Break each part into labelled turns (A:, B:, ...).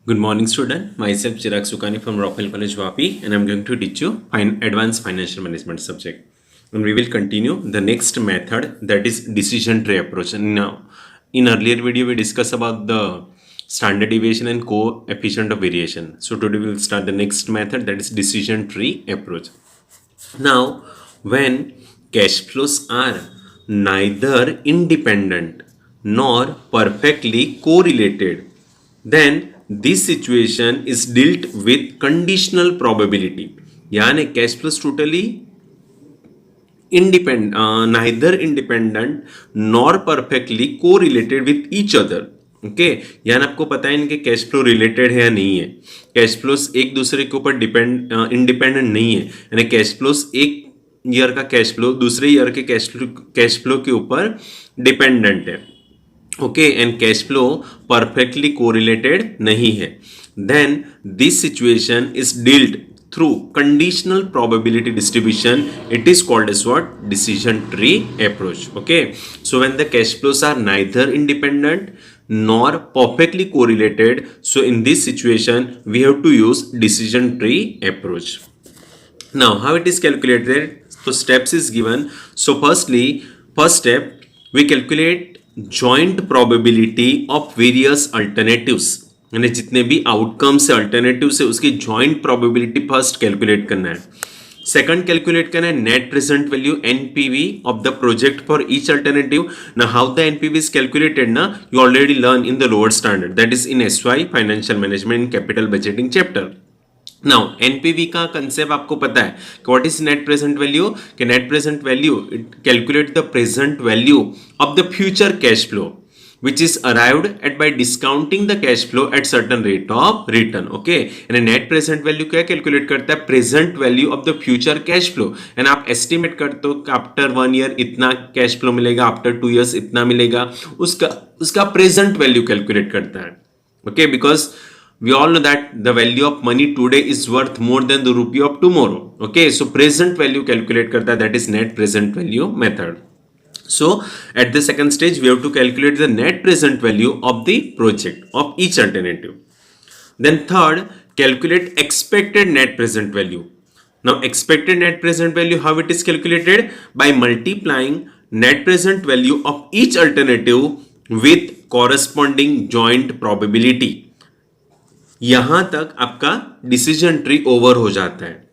A: Good morning, student. Myself Chirag Sukani from Rockwell College, Vapi, and I'm going to teach you advanced financial management subject. And we will continue the next method, that is decision tree approach. And now, in earlier video, we discussed about the standard deviation and coefficient of variation. So today we will start the next method, that is decision tree approach. Now, when cash flows are neither independent nor perfectly correlated, then this situation is dealt with conditional probability. यानी cash flows totally neither independent nor perfectly correlated with each other. Okay यानी आपको पता है इनके cash flow related है या नहीं है. कैश फ्लोस एक दूसरे के ऊपर इंडिपेंडेंट नहीं है. यानी कैश फ्लोस एक ईयर का कैश फ्लो दूसरे ईयर के कैश फ्लो के ऊपर डिपेंडेंट है. Okay and cash flow perfectly correlated नहीं है. Then this situation is dealed through conditional probability distribution. It is called as what? Decision tree approach. Okay, so when the cash flows are neither independent nor perfectly correlated, so in this situation we have to use decision tree approach. Now how it is calculated? So steps is given. So first step, we calculate joint probability of various alternatives. यानी जितने भी outcomes है alternative से उसकी joint probability first calculate करना है. Second calculate करना है net present value NPV of the project for each alternative. ना how the NPV is calculated ना you already learn in the lower standard, that is in SY financial management in capital budgeting chapter. Now NPV का concept आपको पता है कि what is net present value. कि net present value it calculate the present value of the future cash flow which is arrived at by discounting the cash flow at certain rate of return. Okay, and net present value क्या calculate करता है? Present value of the future cash flow. And आप estimate करते हो कि after 1 year इतना cash flow मिलेगा, after 2 years इतना मिलेगा, उसका प्रेजेंट वैल्यू कैलकुलेट करता है. Okay, because we all know that the value of money today is worth more than the rupee of tomorrow. Okay, so present value calculate करता है, that is net present value method. So at the second stage we have to calculate the net present value of the project of each alternative. Then third, calculate expected net present value. Now expected net present value, how it is calculated? By multiplying net present value of each alternative with corresponding joint probability. यहां तक आपका decision tree over हो जाता है.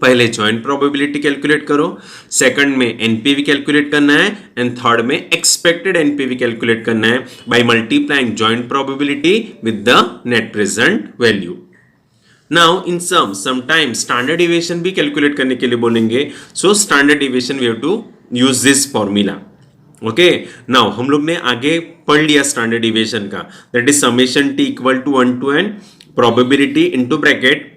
A: पहले joint probability calculate करो, second में NPV calculate करना है, एंड थर्ड में एक्सपेक्टेड एनपीवी कैलकुलेट करना है by multiplying joint probability with the net present value. Now in sometimes standard deviation भी कैलकुलेट करने के लिए बोलेंगे. So standard deviation we have to use this formula. Okay, now हम लोग ने आगे पढ़ लिया स्टैंडर्ड डिविएशन का, that is summation t equal to 1 to n probability into bracket.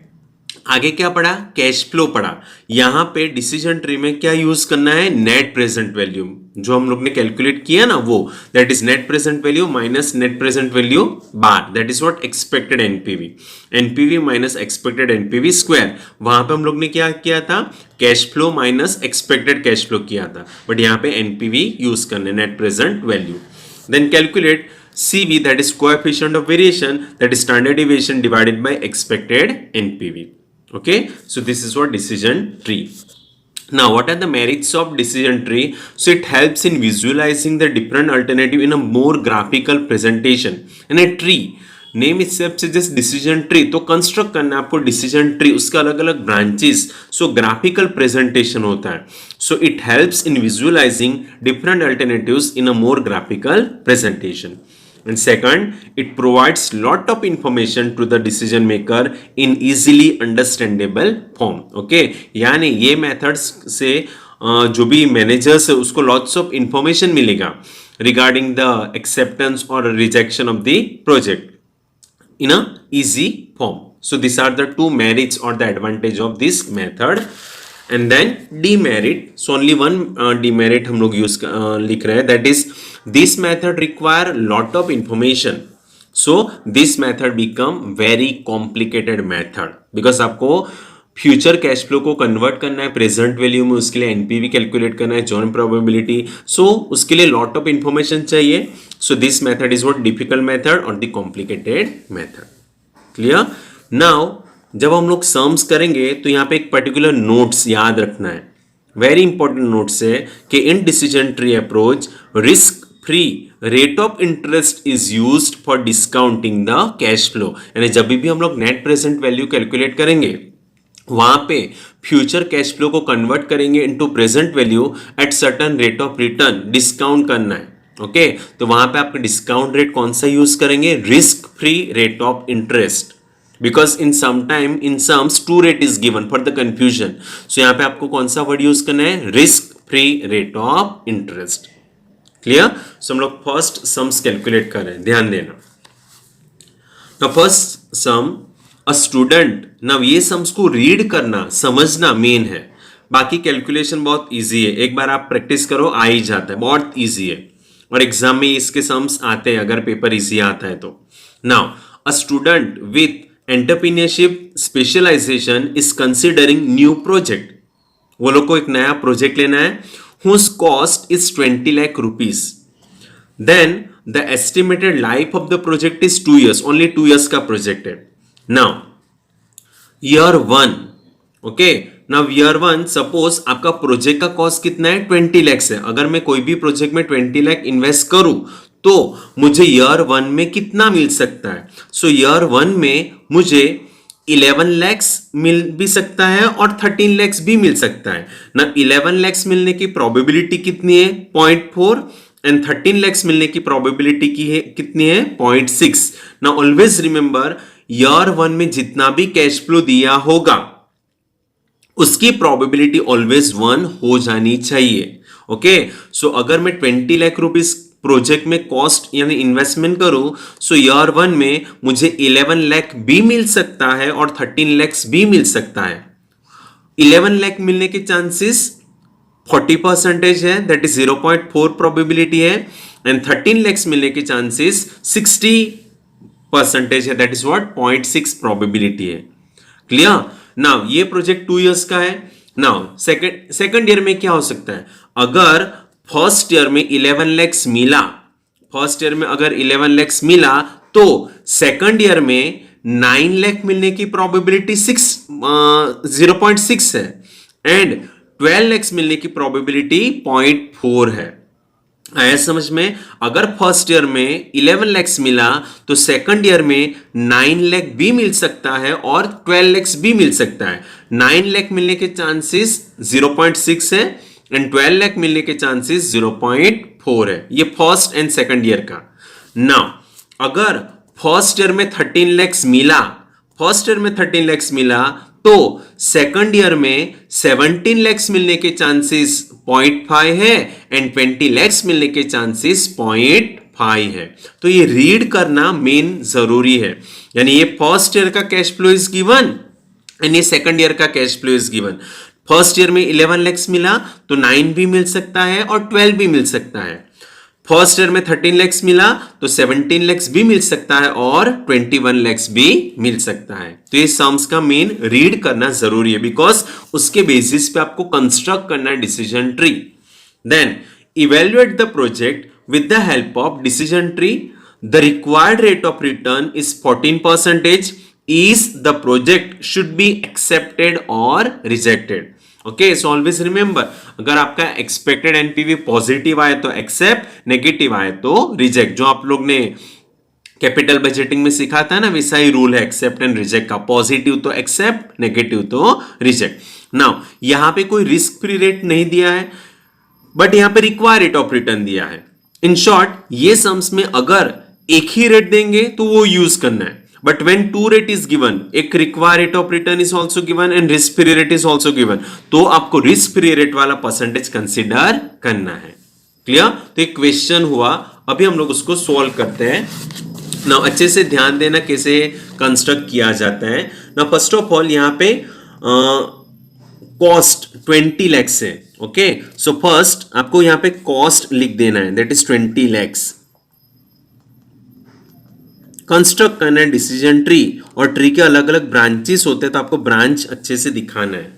A: आगे क्या पढ़ा? कैश फ्लो पढ़ा. यहां पे डिसीजन ट्री में क्या यूज करना है? नेट प्रेजेंट वैल्यू जो हम लोग ने कैलकुलेट किया ना, वो that is net present value minus net present value bar, that is what expected NPV. NPV minus expected NPV square. वहां पे हम लोग ने क्या किया था? Cash flow minus expected cash flow किया था, बट यहाँ पे एनपीवी यूज करना, net present value. Then calculate CV, that is coefficient of variation, that is standard deviation divided by expected NPV. Okay, so this is what decision tree. Now what are the merits of decision tree? So it helps in visualizing the different alternative in a more graphical presentation. And a tree name itself suggest decision tree, तो construct करना है आपको decision tree, उसका अलग अलग branches. सो graphical presentation होता है. So it helps in visualising different alternatives in a more graphical presentation. And second, it provides lot of information to the decision maker in easily understandable form. Okay, यानी ये methods से जो भी managers है उसको lots of information मिलेगा regarding the acceptance or rejection of the project in a easy form. So these are the two merits or the advantage of this method. And then demerit, so only one demerit हम लोग use लिख रहे हैं, that is this method require lot of information. So this method become very complicated method because आपको future cash flow को convert करना है present value में, उसके लिए एनपीवी कैलकुलेट करना है, जॉइंट प्रोबेबिलिटी. सो उसके लिए लॉट ऑफ इंफॉर्मेशन चाहिए. So this method is what difficult method और the complicated method. Clear? Now जब हम लोग सम्स करेंगे तो यहाँ पे एक पर्टिकुलर नोट्स याद रखना है, वेरी इंपॉर्टेंट नोट्स है कि in decision tree approach risk free rate of interest is used for discounting the cash flow. यानी जब भी हम लोग नेट प्रेजेंट वैल्यू कैलकुलेट करेंगे वहां पे फ्यूचर कैश फ्लो को कन्वर्ट करेंगे into present value at certain rate of return, discount करना है। ओके तो वहां पे आपका डिस्काउंट रेट कौन सा यूज करेंगे? Risk free rate of interest, because in some time in sums two rate is given for the confusion. So यहां पे आपको कौन सा वर्ड यूज करना है? Risk free rate of interest. Clear? So हम लोग फर्स्ट सम्स कैलकुलेट कर रहे हैं, ध्यान देना। तो फर्स्ट सम अ स्टूडेंट, ना ये सम्स को रीड करना समझना मेन है, बाकी कैलकुलेशन बहुत इजी है, एक बार आप प्रैक्टिस करो आ ही जाता है, बहुत इजी है और एग्जाम में इसके सम्स आते हैं अगर पेपर इजी आता है तो। Now a student with entrepreneurship specialization is considering new project, वो लोग को एक नया प्रोजेक्ट लेना है, whose cost is 20 lakh rupees, then the estimated life of the project is 2 years, only 2 years का प्रोजेक्ट है। Now year 1, okay now year 1 suppose आपका प्रोजेक्ट का कॉस्ट कितना है? 20 लाख है। अगर मैं कोई भी प्रोजेक्ट में 20 लाख इन्वेस्ट करूं तो मुझे ईयर 1 में कितना मिल सकता है? सो ईयर 1 में मुझे 11 लैक्स मिल भी सकता है और 13 लैक्स भी मिल सकता है ना। 11 लैक्स मिलने की प्रोबेबिलिटी कितनी है? 0.4 एंड 13 लैक्स मिलने की प्रोबेबिलिटी की है कितनी है? 0.6 ना। ऑलवेज रिमेंबर ईयर 1 में जितना भी कैश फ्लो दिया होगा उसकी प्रोबेबिलिटी ऑलवेज 1 हो जानी चाहिए। ओके सो अगर मैं 20 लाख रुपीस प्रोजेक्ट में कॉस्ट यानी इन्वेस्टमेंट करूं सो ईयर 1 में मुझे 11 लाख भी मिल सकता है और 13 लैक्स भी मिल सकता है। 11 लाख मिलने के चांसेस 40% है, दैट इज 0.4 प्रोबेबिलिटी है, एंड 13 लैक्स मिलने के चांसेस 60% है, दैट इज व्हाट 0.6 प्रोबेबिलिटी है। क्लियर? नाउ ये प्रोजेक्ट 2 years का है। नाउ सेकंड ईयर में क्या हो सकता है? अगर फर्स्ट ईयर में 11 लैक्स मिला, फर्स्ट ईयर में अगर 11 लैक्स मिला तो सेकंड ईयर में 9 लाख मिलने की प्रोबेबिलिटी 0.6 है एंड 12 लैक्स मिलने की प्रोबेबिलिटी 0.4 है। आया समझ में? अगर फर्स्ट ईयर में 11 लैक्स मिला तो सेकंड ईयर में 9 लाख भी मिल सकता है और 12 लैक्स भी मिल सकता है। 9 लाख मिलने के चांसेस 0.6 है एंड 12 लाख मिलने के चांसेस 0.4 है। ये फर्स्ट एंड सेकंड ईयर का। नाउ अगर फर्स्ट ईयर में 13 लैक्स मिला, फर्स्ट ईयर में 13 लैक्स मिला तो सेकंड ईयर में 17 लैक्स मिलने के चांसेस 0.5 है एंड 20 लैक्स मिलने के चांसेस 0.5 है। तो ये रीड करना मेन जरूरी है। यानी ये फर्स्ट ईयर का cash flow is given and ये सेकंड ईयर का cash flow is given. First year में 11 लैक्स मिला तो 9 भी मिल सकता है और 12 भी मिल सकता है। फर्स्ट ईयर में 13 लैक्स मिला तो 17 लैक्स भी मिल सकता है और 21 लैक्स भी मिल सकता है। तो ये सम्स का मेन रीड करना जरूरी है बिकॉज उसके बेसिस पे आपको कंस्ट्रक्ट करना है decision tree. Then evaluate the project with the help of decision tree. The required rate of return is 14%। Is the project should be accepted और rejected. Okay so always remember अगर आपका expected NPV positive आए तो accept, negative आए तो reject. जो आप लोग ने कैपिटल बजटिंग में सीखा था ना वैसा ही रूल है एक्सेप्ट एंड रिजेक्ट का। पॉजिटिव तो एक्सेप्ट, नेगेटिव तो रिजेक्ट। नाउ यहां पे कोई रिस्क फ्री रेट नहीं दिया है बट यहां पे रिक्वायर रेट ऑफ रिटर्न दिया है। इन शॉर्ट ये सम्स में अगर एक ही रेट देंगे तो वो यूज करना है, but when two rate is given, एक required rate of return is also given and risk free rate is also given, तो आपको risk free rate वाला परसेंटेज कंसीडर करना है। क्लियर? तो एक क्वेश्चन हुआ, अभी हम लोग उसको सॉल्व करते हैं ना। अच्छे से ध्यान देना कैसे कंस्ट्रक्ट किया जाता है ना। फर्स्ट ऑफ ऑल यहाँ पे कॉस्ट 20 लैक्स है। ओके सो फर्स्ट आपको यहाँ पे कॉस्ट लिख देना है, दैट इज 20 लैक्स। कंस्ट्रक्ट करना है डिसीजन ट्री और ट्री के अलग अलग ब्रांचेस होते हैं तो आपको ब्रांच अच्छे से दिखाना है।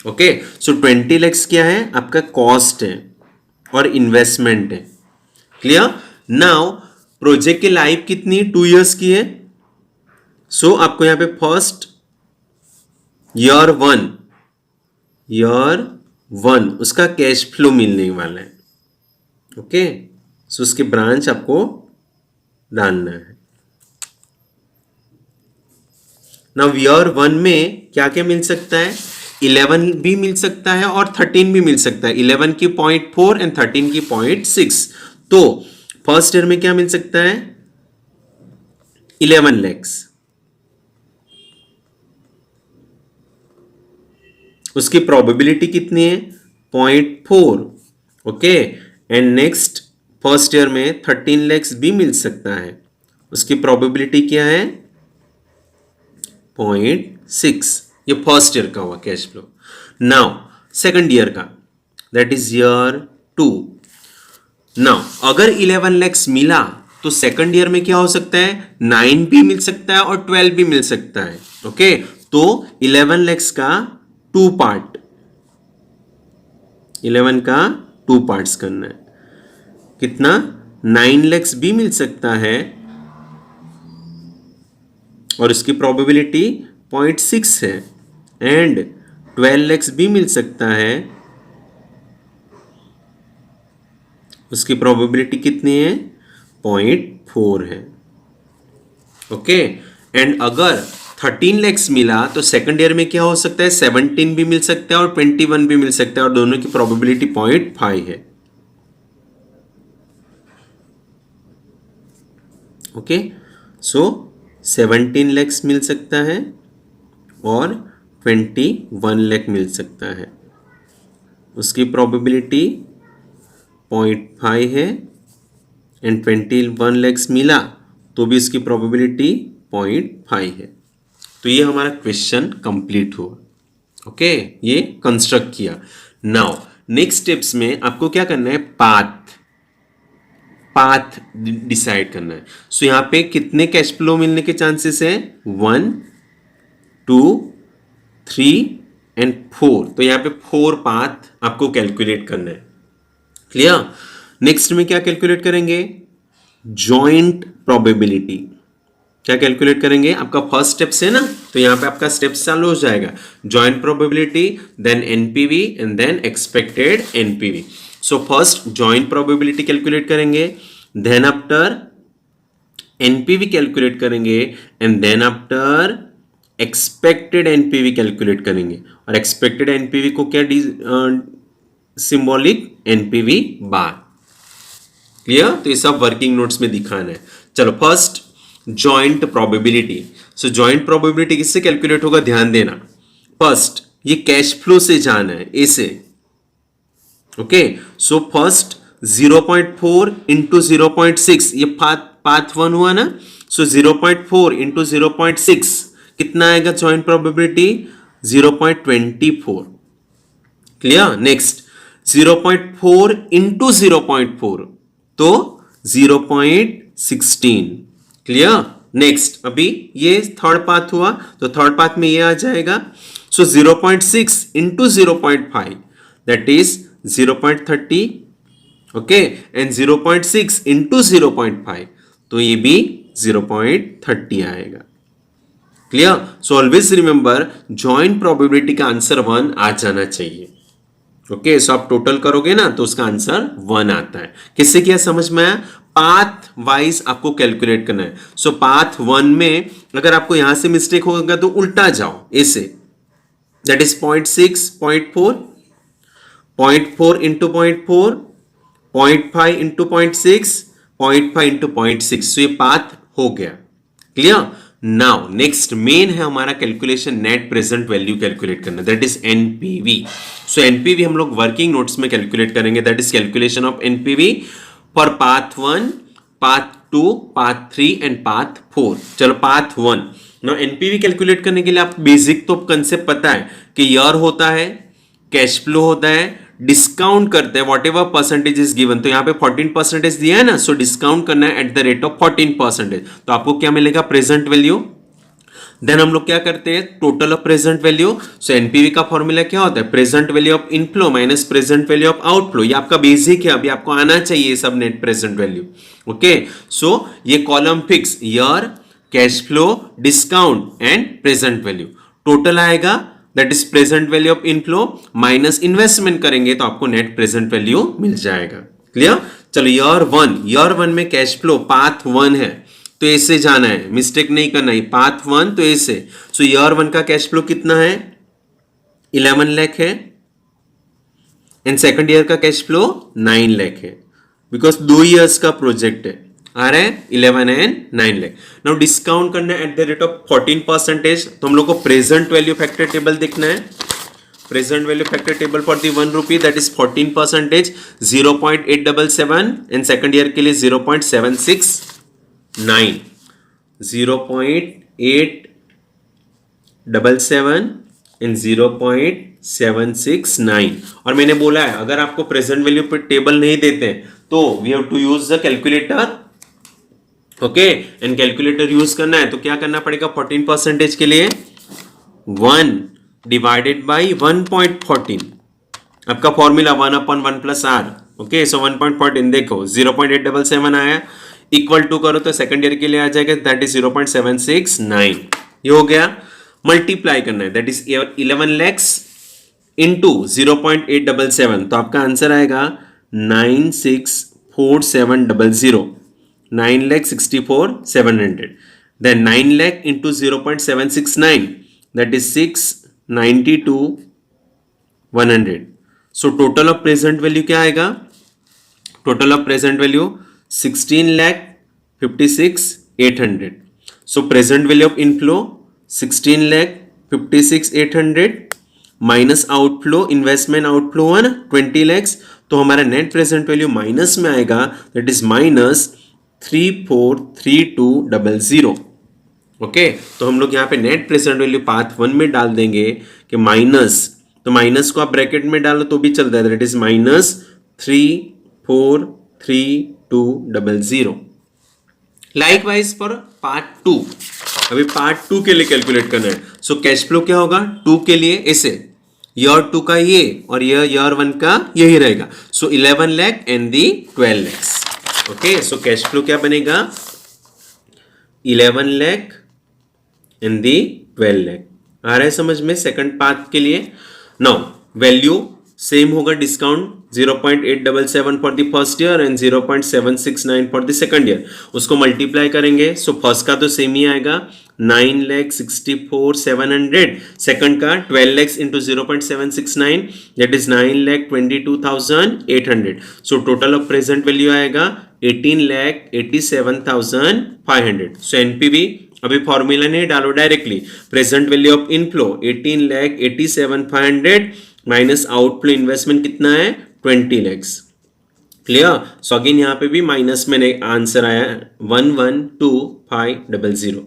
A: ओके सो 20 लैक्स क्या है? आपका कॉस्ट है और इन्वेस्टमेंट है। क्लियर? नाउ प्रोजेक्ट की लाइफ कितनी? 2 years की है। सो आपको यहां पे फर्स्ट ईयर 1 उसका कैश फ्लो मिलने वाला है। ओके, सो उसके ब्रांच आपको डालना है। नाउ ईयर 1 में क्या क्या मिल सकता है? 11 भी मिल सकता है और 13 भी मिल सकता है। 11 की 0.4 एंड 13 की 0.6। तो फर्स्ट ईयर में क्या मिल सकता है? 11 lakhs। उसकी प्रोबेबिलिटी कितनी है? 0.4। Okay, and next first year में 13 lakhs भी मिल सकता है। उसकी प्रोबेबिलिटी क्या है? 0.6। ये फर्स्ट ईयर का हुआ cash flow. Now second year का, दैट इज ईयर 2। नाउ अगर 11 lakhs मिला तो सेकंड ईयर में क्या हो सकता है? 9 भी मिल सकता है और 12 भी मिल सकता है। ओके, तो 11 lakhs का 2 पार्ट, 11 का 2 पार्ट्स करना है। कितना? 9 lakhs भी मिल सकता है और इसकी प्रोबेबिलिटी 0.6 है, एंड 12 lakhs भी मिल सकता है, उसकी प्रोबेबिलिटी कितनी है? 0.4 है। ओके, एंड अगर 13 lakhs मिला तो सेकंड ईयर में क्या हो सकता है? 17 भी मिल सकता है और 21 भी मिल सकता है और दोनों की प्रोबेबिलिटी 0.5 है। ओके, सो 17 lakhs मिल सकता है और 21 lakh मिल सकता है। उसकी प्रोबेबिलिटी 0.5 है, एंड 21 lakhs मिला तो भी इसकी प्रोबेबिलिटी 0.5 है। तो ये हमारा क्वेश्चन कंप्लीट हुआ। ओके, ये कंस्ट्रक्ट किया। नाउ नेक्स्ट स्टेप्स में आपको क्या करना है? पाथ डिसाइड करना है। सो यहां पे कितने कैश फ्लो मिलने के चांसेस है? 1, 2, 3 एंड 4। तो यहां पे 4 पाथ आपको कैलकुलेट करना है। क्लियर? नेक्स्ट में क्या कैलकुलेट करेंगे? Joint probability. क्या कैलकुलेट करेंगे? आपका फर्स्ट स्टेप्स है ना, तो यहां पे आपका स्टेप्स चालू हो जाएगा। Joint probability, then NPV and then expected NPV. So first joint probability calculate करेंगे, देन आफ्टर एनपीवी कैलकुलेट करेंगे, and then after expected NPV calculate करेंगे। और एक्सपेक्टेड एनपीवी को क्या सिंबॉलिक एनपीवी बार। क्लियर? तो ये सब वर्किंग नोट्स में दिखाना है। चलो फर्स्ट जॉइंट प्रोबेबिलिटी। सो जॉइंट प्रोबेबिलिटी किससे कैलकुलेट होगा? ध्यान देना, फर्स्ट ये कैश फ्लो से जाना है, ए से। ओके, सो फर्स्ट 0.4 इंटू 0.6, ये पाथ 1 हुआ ना। सो 0.4 इंटू 0.6 कितना आएगा? Joint probability 0.24। Clear? Next 0.4 into 0.4 तो 0.16। क्लियर? नेक्स्ट अभी ये थर्ड पाथ हुआ, तो थर्ड पाथ में ये आ जाएगा। सो 0.6 into 0.5 that is 0.30। Okay, and 0.6 into 0.5 तो ये भी 0.30 आएगा। क्लियर? सो ऑलवेज रिमेंबर जॉइंट प्रोबेबिलिटी का आंसर 1 आ जाना चाहिए। ओके, सो आप टोटल करोगे ना तो उसका आंसर 1 आता है। किससे किया समझ में आया? पाथ वाइज आपको कैलकुलेट करना है। सो पाथ 1 में अगर आपको यहां से मिस्टेक होगा तो उल्टा जाओ, ऐसे, that is 0.6, 0.4, 0.4 into 0.4, 0.5 into 0.6, 0.5 into 0.6। सो ये पाथ हो गया। क्लियर? नाउ नेक्स्ट मेन है हमारा calculation, net present value calculate करना, that is NPV. So NPV हम लोग वर्किंग नोट्स में कैलकुलेट करेंगे, that is calculation of NPV for path 1, path 2, path 3 and path 4। चलो पाथ 1। नाउ एनपीवी कैलकुलेट करने के लिए आप बेसिक तो कंसेप्ट पता है कि ईयर होता है, कैश फ्लो होता है, डिस्काउंट करते हैं what ever percentage is given. तो यहां पे 14% दिया है ना, सो डिस्काउंट करना है एट द रेट ऑफ 14%। तो आपको क्या मिलेगा? Present value. देन हम लोग क्या करते हैं? Total of present value. So NPV का फॉर्मूला क्या होता है? Present value of inflow minus present value of outflow. ये आपका बेसिक है, अभी आपको आना चाहिए सब net present value. Okay, so ये column fix year, cash flow discount and present value. Total आएगा that is present value of inflow minus investment करेंगे तो आपको नेट प्रेजेंट वैल्यू मिल जाएगा। क्लियर? चलो ईयर वन में कैश फ्लो पाथ 1 है तो ऐसे जाना है, मिस्टेक नहीं करना है, पाथ 1 तो ऐसे। सो ईयर 1 का कैश फ्लो कितना है? 11 लाख है एंड सेकंड ईयर का कैश फ्लो 9 लाख है बिकॉज 2 इयर्स का प्रोजेक्ट है। आ रहा है 11 एंड 9 लाख। नाउ डिस्काउंट करना है एट द रेट ऑफ 14%। तो हम लोग को प्रेजेंट वैल्यू फैक्टर टेबल देखना है। Present value factor table for the 1 rupee that is 14%, 0.877 and second year के लिए 0.769, 0.877 एंड 0.769। और मैंने बोला है अगर आपको प्रेजेंट वैल्यू पे टेबल नहीं देते तो we have to use the calculator. Okay, and calculator use करना है तो क्या करना पड़ेगा? 14% के लिए 1 डिवाइडेड बाई 1.14, आपका फॉर्मूला 1/1 प्लस आर। ओके, सो 1.14 देखो 0.877 आया, इक्वल टू करो तो सेकंड ईयर के लिए आ जाएगा दैट इज 0.769। ये हो गया। मल्टीप्लाई करना है दैट इज 11 लैक्स इंटू 0.877 तो आपका आंसर आएगा 964700, 9,64,700। Then 9 lakh into 0.769 that is 692,100। So total of present value क्या आएगा? Total of present value 16,56,800। So present value of inflow 16,56,800 minus outflow, investment outflow 20 lakhs, तो हमारा नेट प्रेजेंट वैल्यू माइनस में आएगा दैट इज माइनस 343200। ओके, तो हम लोग यहाँ पे नेट प्रेजेंट वैल्यू पाथ 1 में डाल देंगे कि माइनस, तो माइनस को आप ब्रैकेट में डालो तो भी चलता है that is minus 343200। Likewise for part 2, अभी पार्ट 2 के लिए कैलकुलेट करना है। सो कैश फ्लो क्या होगा 2 के लिए? ऐसे ईयर 2 का ये और ईयर 1 का यही रहेगा। सो 11 lakh and the 12 lakhs. Okay, so cash flow क्या बनेगा? 11 लाख एंड दी 12 लाख। आ रहा है समझ में? सेकंड पार्ट के लिए नाउ वैल्यू सेम होगा, discount 0.877 for the first year and 0.769 for the second year, उसको मल्टीप्लाई करेंगे। सो फर्स्ट का तो सेम ही आएगा 9,64,700, सेकंड का 12 lakhs into 0.769 that is 9,22,800। So total of present value आएगा 18,87,500। सो एनपीवी अभी फॉर्मूला नहीं डालो, directly present value of inflow 18,87,500 minus outflow investment कितना है 20 लैक्स। क्लियर? सो अगेन यहाँ पे भी माइनस में आंसर आया 112500,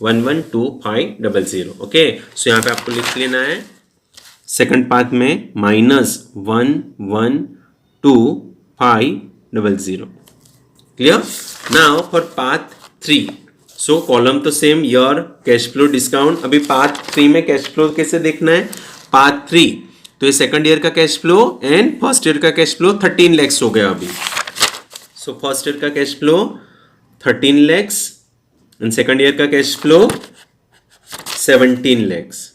A: 112500। ओके, सो यहाँ पे आपको लिख लेना है सेकंड पार्ट में minus 112500। Clear? Now for part 3, so column तो same year cash flow discount. अभी पार्ट 3 में कैश फ्लो कैसे देखना है? पार्ट 3 तो ये सेकंड ईयर का cash flow and first year का कैश फ्लो 13 लैक्स हो गया अभी। सो फर्स्ट ईयर का cash flow 13 lakhs and second year का cash flow 17 lakhs.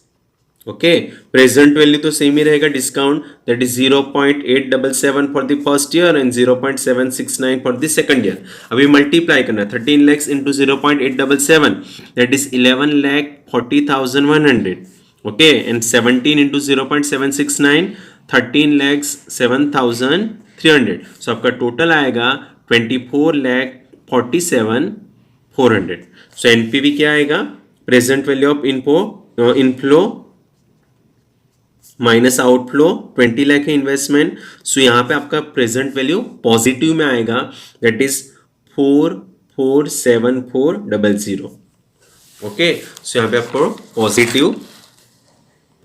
A: Okay, present value तो सेम ही रहेगा, discount that is 0.877 for the first year and 0.769 for the second year. अभी मल्टीप्लाई करना है 13 lakhs into 0.877 that is 11,40,100। Okay, and 17 into 0.769 13,07,300। सो आपका total आएगा 24,47,400। सो NPV क्या आएगा? Present value of inflow minus outflow 20 lakh है इन्वेस्टमेंट। सो यहाँ पे आपका प्रेजेंट वैल्यू पॉजिटिव में आएगा दैट इज 447400। ओके, सो यहाँ पे आपको positive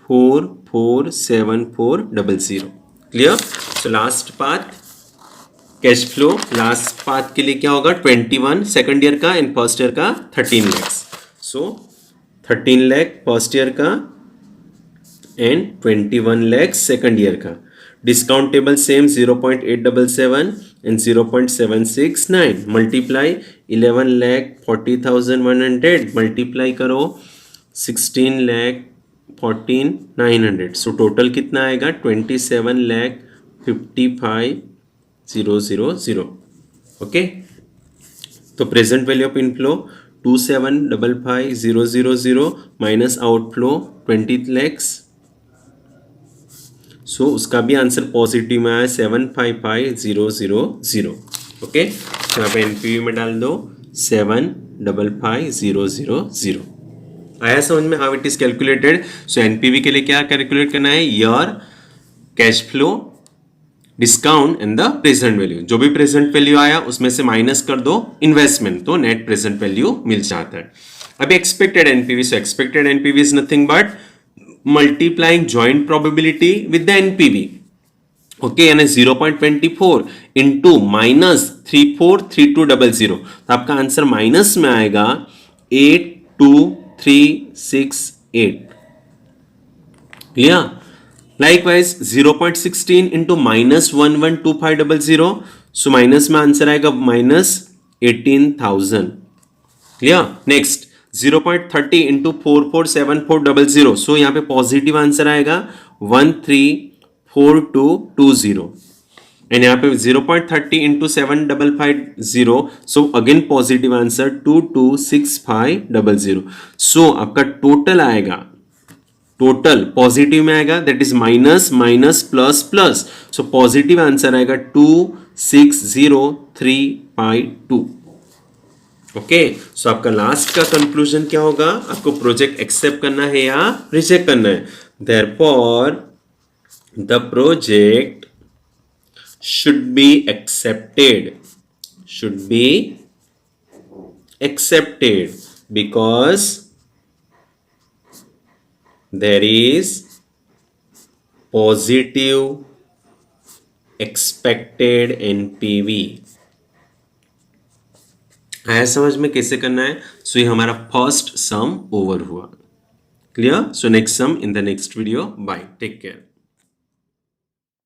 A: 447400। Clear? So last part cash flow, last part के लिए क्या होगा 21 सेकंड ईयर का एंड फर्स्ट ईयर का 13 लैक्स। सो 13 लाख फर्स्ट ईयर का एंड 21 लैक्स सेकंड ईयर का। Discountable same 0.877 and 0.769. Multiply 11,40,100 multiply करो 16,14,900. So total कितना आएगा 27,55,000. ओके, तो present value of inflow 27,55,000 minus outflow 20 lakhs. सो उसका भी आंसर पॉजिटिव में आया 755,000. ओके, तो यहाँ पे एनपीवी में डाल दो 755,000. आया समझ में how it is calculated. So NPV के लिए क्या कैलकुलेट करना है, year, cash flow, discount and the present value. जो भी प्रेजेंट वैल्यू आया उसमें से माइनस कर दो इन्वेस्टमेंट, तो नेट प्रेजेंट वैल्यू मिल जाता है. अभी expected NPV. So expected NPV is nothing but multiplying joint probability with the NPV. Okay, यानी 0.24 इंटू माइनस 343200. तो आपका आंसर माइनस में आएगा 82368. Clear. Likewise 0.16 into minus 112500. So minus में आंसर आएगा माइनस 18,000. क्लियर. Next 0.30 into 447400. सो यहां पे पॉजिटिव आंसर आएगा 134220. एंड यहाँ पे 0.30 into 7550. So again positive answer 226500. सो आपका टोटल आएगा, टोटल पॉजिटिव में आएगा, that is minus minus plus plus. So positive answer आएगा 260,352. ओके, सो आपका लास्ट का कंक्लूजन क्या होगा, आपको प्रोजेक्ट एक्सेप्ट करना है या रिजेक्ट करना है. Therefore the project should be accepted because there is positive expected NPV. आया समझ में कैसे करना है. सो ये हमारा फर्स्ट सम ओवर हुआ. Clear. So next sum in the next video. Bye, take care.